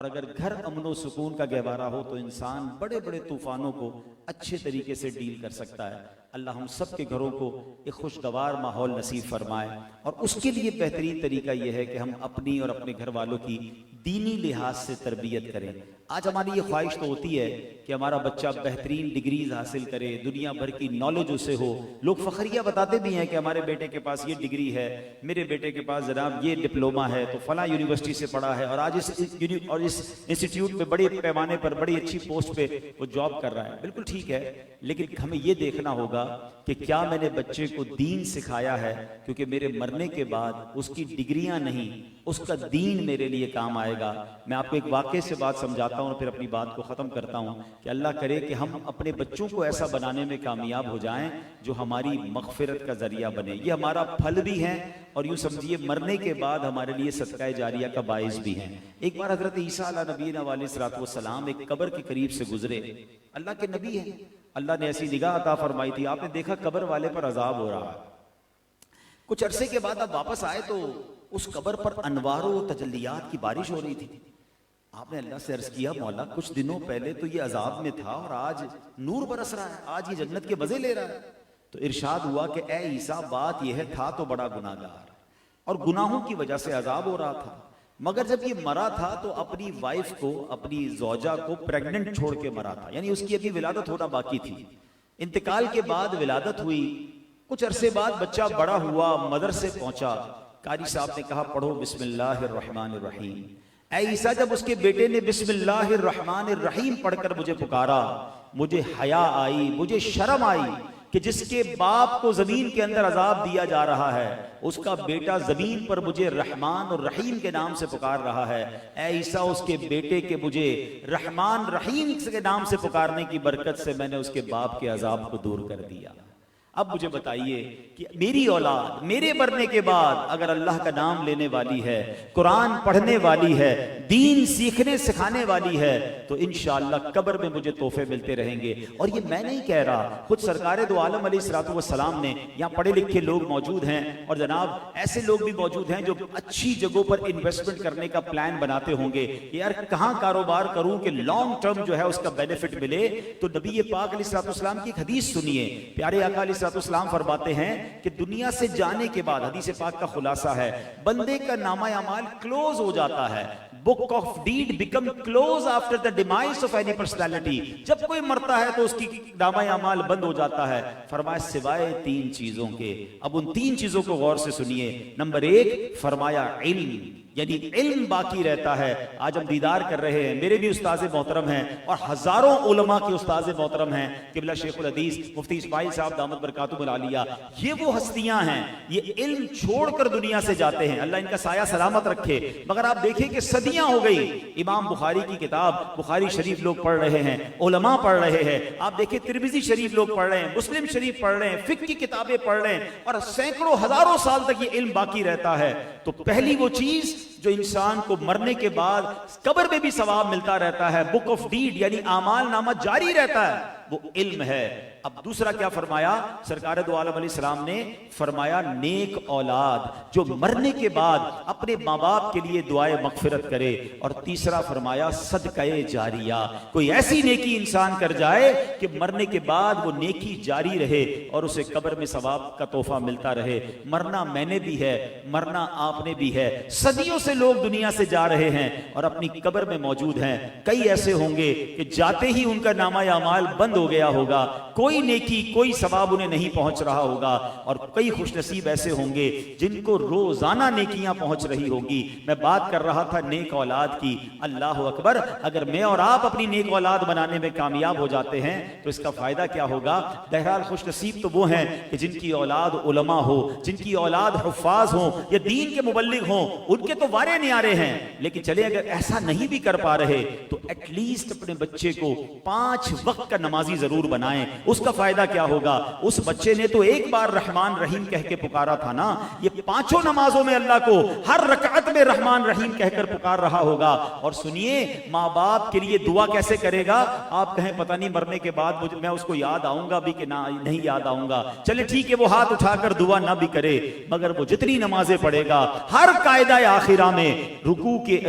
اور اگر گھر امن و سکون کا گہوارہ ہو تو انسان بڑے بڑے طوفانوں کو اچھے طریقے سے ڈیل کر سکتا ہے۔ اللہ ہم سب کے گھروں کو ایک خوشگوار ماحول نصیب فرمائے، اور اس کے لیے بہترین طریقہ یہ ہے کہ ہم اپنی اور اپنے گھر والوں کی دینی لحاظ سے تربیت کریں۔ آج ہماری یہ خواہش تو ہوتی ہے کہ ہمارا بچہ بہترین ڈگریز حاصل کرے، دنیا بھر کی نالج اسے ہو۔ لوگ فخریہ بتاتے بھی ہیں کہ ہمارے بیٹے کے پاس یہ ڈگری ہے، میرے بیٹے کے پاس جناب یہ ڈپلوما ہے، تو فلاں یونیورسٹی سے پڑھا ہے، اور آج اس انسٹیٹیوٹ پہ بڑے پیمانے پر بڑی اچھی پوسٹ پہ وہ جاب کر رہا ہے۔ بالکل ٹھیک ہے، لیکن ہمیں یہ دیکھنا ہوگا کہ کیا میں نے بچے کو دین سکھایا ہے، کیونکہ میرے مرنے کے بعد اس کی ڈگریاں نہیں، اس کا دین میرے لیے کام آئے گا۔ میں آپ کو ایک واقعے سے بات سمجھاتا ہوں اور پھر اپنی بات کو ختم کرتا ہوں کہ اللہ کرے کہ ہم اپنے بچوں کو ایسا بنانے میں کامیاب ہو جائیں جو ہماری مغفرت کا ذریعہ بنے، یہ ہمارا پھل بھی ہے، اور یوں سمجھیے مرنے کے بعد ہمارے لیے صدقہ جاریہ کا باعث بھی ہیں۔ ایک بار حضرت عیسیٰ علیہ نبینا علیہ الصلوۃ والسلام ایک قبر کے قریب سے گزرے، اللہ کے نبی ہیں، اللہ نے ایسی نگاہ عطا فرمائی تھی، آپ نے دیکھا قبر والے پر عذاب ہو رہا ہے۔ کچھ عرصے کے بعد اب واپس آئے تو اس قبر پر انوار و تجلیات کی بارش ہو رہی تھی۔ آپ نے اللہ سے عرض کیا، مولا کچھ دنوں پہلے تو یہ عذاب میں تھا اور آج نور برس رہا ہے، آج یہ جنت کے مزے لے رہا ہے۔ تو ارشاد ہوا کہ اے عیسیٰ، بات یہ ہے تھا تو بڑا گناہگار اور گناہوں کی وجہ سے عذاب ہو رہا تھا، مگر جب یہ مرا تھا تو اپنی وائف کو، اپنی زوجہ کو پریگننٹ چھوڑ کے مرا تھا، یعنی اس کی ابھی ولادت ہونا باقی تھی۔ انتقال کے بعد ولادت ہوئی، کچھ عرصے بعد بچہ بڑا ہوا، مدرسے پہنچا، قاری صاحب نے کہا پڑھو بسم اللہ الرحمن الرحیم۔ اے عیسیٰ، جب اس کے بیٹے نے بسم اللہ الرحمن الرحیم پڑھ کر مجھے پکارا، مجھے حیا آئی، مجھے شرم آئی کہ جس کے باپ کو زمین کے اندر عذاب دیا جا رہا ہے، اس کا بیٹا زمین پر مجھے رحمان اور رحیم کے نام سے پکار رہا ہے۔ اے عیسیٰ، اس کے بیٹے کے مجھے رحمان رحیم کے نام سے پکارنے کی برکت سے میں نے اس کے باپ کے عذاب کو دور کر دیا۔ اب مجھے بتائیے کہ میری اولاد میرے مرنے کے بعد اگر اللہ کا نام لینے والی ہے، قرآن پڑھنے والی ہے، دین سیکھنے سکھانے والی ہے، تو انشاءاللہ قبر میں مجھے تحفے ملتے رہیں گے۔ اور یہ میں نہیں کہہ رہا، خود سرکار دو عالم علیہ الصلوۃ والسلام نے، یہاں پڑھے لکھے لوگ موجود ہیں اور جناب ایسے لوگ بھی موجود ہیں جو اچھی جگہوں پر انویسٹمنٹ کرنے کا پلان بناتے ہوں گے کہ یار کہاں کاروبار کروں کہ لانگ ٹرم جو ہے اس کا بینیفٹ ملے۔ تو نبی پاک علیہ الصلوۃ والسلام کی ایک حدیث سنیے، پیارے آقا علیہ اسلام فرماتے ہیں کہ دنیا سے جانے کے بعد، حدیث پاک کا خلاصہ ہے، بندے کا نامہ اعمال کلوز ہو جاتا ہے، book of dead become close after the demise of any personality. جب کوئی مرتا ہے تو اس کی نامہ اعمال بند ہو جاتا ہے، فرمایا سوائے تین چیزوں کے۔ اب ان تین چیزوں کو غور سے سنیے۔ نمبر ایک فرمایا علم، یعنی علم باقی رہتا ہے۔ آج ہم دیدار کر رہے ہیں، میرے بھی استاذ محترم ہیں اور ہزاروں علماء کے استاذ محترم ہیں، قبلہ شیخ الحدیث مفتی اسماعیل صاحب دامت برکاتہم العالیہ۔ یہ وہ ہستیاں ہیں، یہ علم چھوڑ کر دنیا سے جاتے ہیں، اللہ ان کا سایہ سلامت رکھے۔ مگر آپ دیکھیں کہ صدیاں ہو گئی، امام بخاری کی کتاب بخاری شریف لوگ پڑھ رہے ہیں، علماء پڑھ رہے ہیں، آپ دیکھیں ترمذی شریف لوگ پڑھ رہے ہیں، مسلم شریف پڑھ رہے ہیں، فقہ کی کتابیں پڑھ رہے ہیں، اور سینکڑوں ہزاروں سال تک یہ علم باقی رہتا ہے۔ تو پہلی وہ چیز جو انسان کو مرنے کے بعد قبر میں بھی ثواب ملتا رہتا ہے، بک آف ڈیڈ یعنی اعمال نامہ جاری رہتا ہے، وہ علم ہے۔ اب دوسرا کیا فرمایا سرکار دو عالم علیہ السلام نے؟ فرمایا نیک اولاد جو مرنے کے بعد اپنے ماں باپ کے لیے دعائے مغفرت کرے، اور تیسرا فرمایا صدقہ جاریہ، کوئی ایسی نیکی انسان کر جائے کہ مرنے کے بعد وہ نیکی جاری رہے اور اسے قبر میں ثواب کا تحفہ ملتا رہے۔ مرنا میں نے بھی ہے، مرنا آپ نے بھی ہے، صدیوں سے لوگ دنیا سے جا رہے ہیں اور اپنی قبر میں موجود ہیں۔ کئی ایسے ہوں گے کہ جاتے ہی ان کا نامہ اعمال بند ہو گیا ہوگا، کوئی نیکی کوئی ثواب انہیں نہیں پہنچ رہا ہوگا، اور کئی خوش نصیب ایسے ہوں گے جن کو روزانہ نیکیاں پہنچ رہی ہوگی۔ میں بات کر رہا تھا نیک اولاد کی، اللہ اکبر، اگر میں اور آپ اپنی نیک اولاد بنانے میں کامیاب ہو جاتے ہیں تو اس کا فائدہ کیا ہوگا؟ بہرحال خوش نصیب تو وہ ہیں کہ جن کی اولاد علماء ہو، جن کی اولاد حفاظ ہوں یا دین کے مبلغ ہوں، ان کے تو وارے نیارے ہیں۔ لیکن چلے اگر ایسا نہیں بھی کر پا رہے تو ایٹ لیسٹ اپنے بچے کو 5 وقت کا نمازی ضرور بنائیں. اس کا فائدہ کیا ہوگا؟ اس بچے نے تو ایک بار رحمان رحیم کہہ کے پکارا تھا نا, یہ 5 نمازوں میں اللہ کو ہر رکعت میں رحمان رحیم کہہ کر پکار رہا ہوگا. اور سنیے, ماں باپ کے لیے دعا کیسے کرے گا؟ آپ کہیں پتہ نہیں مرنے کے بعد میں اس کو یاد آؤں گا بھی کہ نہیں یاد آؤں گا. چلے ٹھیک ہے, وہ ہاتھ اٹھا کر دعا نہ بھی کرے, مگر وہ جتنی نمازیں پڑھے گا ہر قاعدہ آخرہ میں, رکوع کے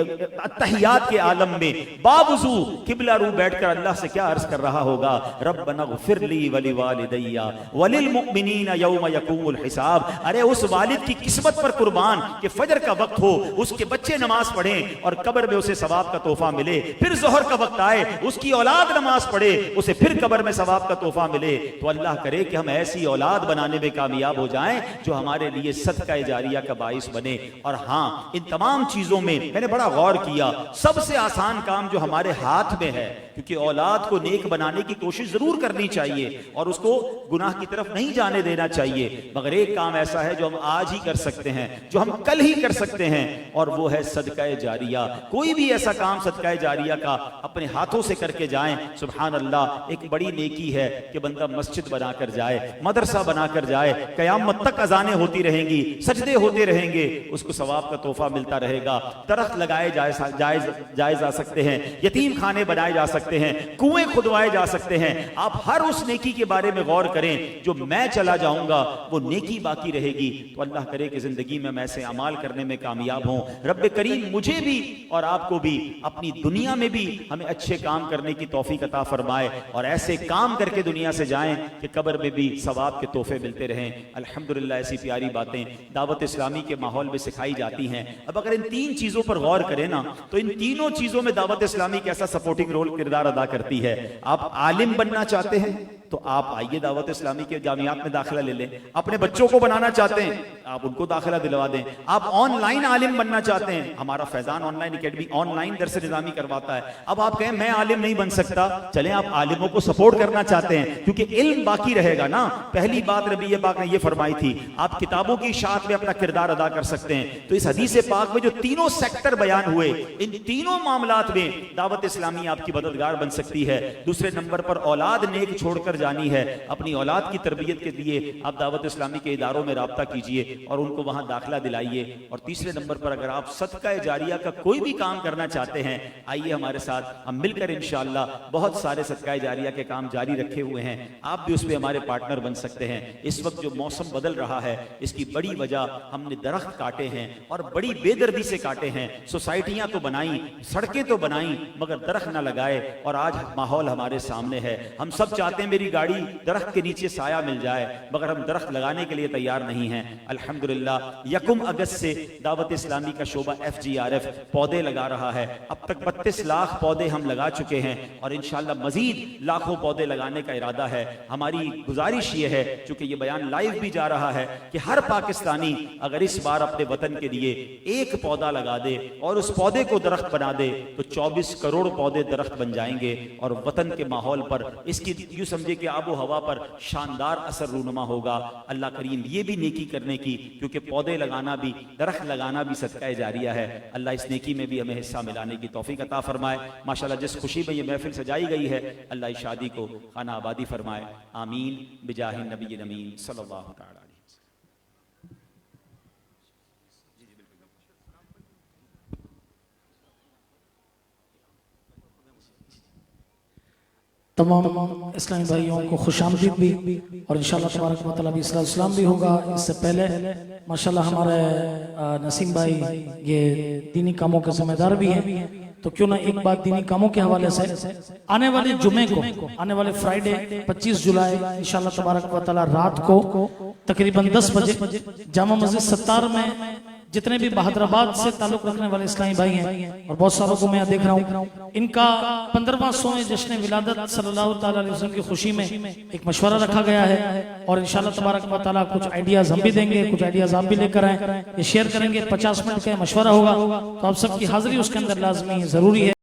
تحیات کے عالم میں باوضو قبلہ رو بیٹھ کر اللہ سے کیا عرض کر رہا ہوگا؟ ربنا اغفر لی ولوالدی وللمؤمنین یوم یقوم الحساب. ارے اس والد کی قسمت پر قربان کہ فجر کا وقت ہو, اس کے بچے نماز پڑھیں اور قبر میں اسے ثواب کا تحفہ ملے, پھر ظہر کا وقت آئے اس کی اولاد نماز پڑھے, اسے پھر قبر میں ثواب کا تحفہ ملے. تو اللہ کرے کہ ہم ایسی اولاد بنانے میں کامیاب ہو جائیں جو ہمارے لیے صدقہ جاریہ کا باعث بنے. اور ہاں, ان تمام چیزوں میں میں نے بڑا غور کیا, سب سے آسان کام جو ہمارے ہاتھ میں ہے, کیونکہ اولاد کو نیک بنانے کی کوشش ضرور کرنی چاہیے اور اس کو گناہ کی طرف نہیں جانے دینا چاہیے, مگر ایک کام ایسا ہے جو ہم آج ہی کر سکتے ہیں, جو ہم کل ہی کر سکتے ہیں, اور وہ ہے صدقہ جاریہ. کوئی بھی ایسا کام صدقہ جاریہ کا اپنے ہاتھوں سے کر کے جائیں, سبحان اللہ, ایک بڑی نیکی ہے کہ بندہ مسجد بنا کر جائے, مدرسہ بنا کر جائے, قیامت تک اذانیں ہوتی رہیں گی, سجدے ہوتے رہیں گے, اس کو ثواب کا تحفہ ملتا رہے گا. درخت لگائے جائے جا سکتے ہیں, یتیم خانے بنائے جا سکتے ہیں, کنویں کھدوائے جا سکتے ہیں. آپ ہر اس نیکی کے بارے میں غور کریں جو میں چلا جاؤں گا وہ نیکی باقی رہے گی. تو اللہ کرے کہ زندگی میں ایسے اعمال کرنے میں کامیاب ہوں. رب کریم مجھے بھی اور آپ کو بھی اپنی دنیا میں بھی ہمیں اچھے کام کرنے کی توفیق عطا فرمائے, اور ایسے کام کر کے دنیا سے جائیں کہ قبر میں بھی ثواب کے تحفے ملتے رہیں. الحمدللہ ایسی پیاری باتیں دعوت اسلامی کے ماحول میں سکھائی جاتی ہیں. اب اگر ان 3 چیزوں پر غور کریں نا, تو ان تینوں چیزوں میں دعوت اسلامی کیسا سپورٹنگ رول کردار ادا کرتی ہے. آپ عالم بننا چاہتے ہیں تو آپ آئیے دعوت اسلامی کے جامعات میں داخلہ لے لیں. اپنے بچوں کو بنانا چاہتے ہیں آپ ان کو داخلہ دلوا دیں. آپ آن لائن عالم بننا چاہتے ہیں, ہمارا Faizan online academy online درس نظامی کرواتا ہے. اب آپ کہیں میں عالم نہیں بن سکتا, چلیں آپ عالموں کو سپورٹ کرنا چاہتے ہیں کیونکہ علم باقی رہے گا نا. پہلی بات نبی پاک نے یہ فرمائی تھی, آپ کتابوں کی اشاعت میں اپنا کردار ادا کر سکتے ہیں. تو اس حدیث پاک میں جو تینوں سیکٹر بیان ہوئے, ان تینوں معاملات میں دعوت اسلامی آپ کی مددگار بن سکتی ہے. دوسرے نمبر پر اولاد نیک چھوڑ کر جانی ہے, اپنی اولاد کی تربیت کے لیے آپ دعوت اسلامی کے اداروں میں رابطہ کیجئے اور ان کو وہاں داخلہ دلائیے. اور تیسرے نمبر پر اگر آپ صدقہ جاریہ کا کوئی بھی کام کرنا چاہتے ہیں, آئیے ہمارے ساتھ, ہم مل کر انشاءاللہ بہت سارے صدقہ جاریہ کے کام جاری رکھے ہوئے ہیں. آپ بھی اس میں ہمارے پارٹنر بن سکتے ہیں. اس وقت جو موسم بدل رہا ہے اس کی بڑی وجہ ہم نے درخت کاٹے ہیں اور بڑی بے دردی سے کاٹے ہیں. سوسائٹیاں تو بنائیں, سڑکیں تو بنائیں, مگر درخت نہ لگائے. اور آج ماحول ہمارے سامنے ہے, ہم سب چاہتے ہیں میری گاڑی درخت کے نیچے سایہ مل جائے, مگر ہم درخت لگانے کے لیے تیار نہیں ہیں. الحمدللہ 1 اگست سے دعوت اسلامی کا شعبہ FGRF پودے لگا رہا ہے. اب تک 32 لاکھ پودے ہم لگا چکے ہیں اور انشاءاللہ مزید لاکھوں پودے لگانے کا ارادہ ہے. ہماری گزارش یہ ہے, چونکہ یہ بیان لائیو بھی جا رہا ہے, کہ ہر پاکستانی اگر اس بار اپنے وطن کے لیے 1 پودا لگا دے اور اس پودے کو درخت بنا دے تو 24 کروڑ پودے درخت بن جائیں گے, اور وطن کے ماحول پر اس کی یوں سمجھے کہ آب و ہوا پر شاندار اثر رونما ہوگا. اللہ کریم یہ بھی نیکی کرنے کی, کیونکہ پودے لگانا بھی, درخت لگانا بھی صدقہ جاریہ ہے. اللہ اس نیکی میں بھی ہمیں حصہ ملانے کی توفیق عطا فرمائے. ماشاءاللہ جس خوشی میں یہ محفل سجائی گئی ہے, اللہ اس شادی کو خانہ آبادی فرمائے. آمین بجاہ نبی امین صلی اللہ تعالی. تمام اسلامی بھائیوں کو خوش آمدید بھی, اور انشاءاللہ تبارک و تعالیٰ بھی صلاۃ السلام بھی ہوگا. اس سے پہلے ماشاءاللہ ہمارے نسیم بھائی یہ دینی کاموں کے ذمہ دار بھی ہیں, تو کیوں نہ ایک بات دینی کاموں کے حوالے سے, آنے والے جمعے کو, آنے والے فرائیڈے 25 جولائی انشاءاللہ تبارک و تعالیٰ رات کو تقریباً 10 بجے جامع مسجد ستار میں جتنے بھی بہادر آباد سے تعلق رکھنے والے اسلامی بھائی ہیں, اور بہت ساروں کو میں دیکھ رہا ہوں, ان کا 15واں سویں جشن ولادت صلی اللہ تعالیٰ علیہ وسلم کی خوشی میں ایک مشورہ رکھا گیا ہے. اور انشاءاللہ تبارک و تعالیٰ کچھ آئیڈیاز ہم بھی دیں گے, کچھ آئیڈیاز آپ بھی لے کر آئیں, یہ شیئر کریں گے. 50 منٹ کا مشورہ ہوگا, تو آپ سب کی حاضری اس کے اندر لازمی ضروری ہے.